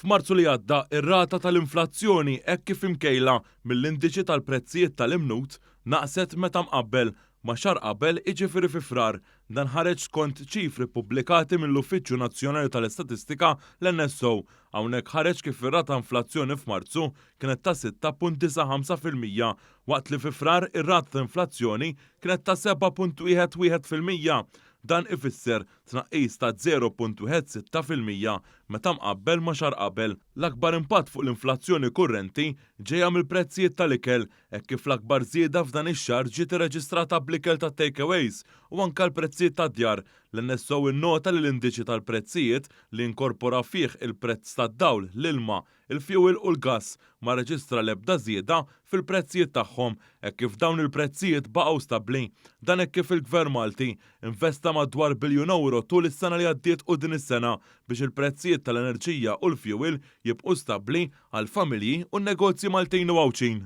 F'Marzu li għadda, ir-rata tal-inflazzjoni hekk kif imkejla mill-indiċi tal-prezzijiet tal-imnut naqset meta mqabbel ma' xahar qabel jiġifieri fi Frar. Dan ħareġ skont ċifri pubblikati mill-Uffiċċju Nazzjonali tal-Istatistika l-NSO. Hawnhekk ħareġ kif ir-rata inflazzjoni f'Marzu kienet ta' 6.95% waqt li fi Frar ir-rata ta' inflazzjoni kienet ta' 7.11%. Dan ifisser tnaqqis ta' 0.16% meta mqabbel ma' xahar qabel. L-akbar impatt fuq l-inflazzjoni kurrenti ġejja mill-prezzijiet tal-ikel hekk kif l-akbar żieda f'dan ix-xahar ġiet irreġistrata bl-ikel ta' takeaways u anke l-prezzijiet tad-djar. L-NSO innota li l-indiċi tal-prezzijiet li inkorpora fih il-prezz tad-dawl, l-ilma, il-fuel u l-gass ma reġistra l-ebda żieda fil-prezzijiet tagħhom hekk kif dawn il-prezzijiet baqgħu stabbli. Dan hekk kif il-Gvern Malti investa madwar biljun euro tul is-sena li għaddiet u din is-sena biex il-prezzijiet tal-enerġija u l-fuel jibqgħu stabbli għall familji u n-negozji Maltin u Għawċin.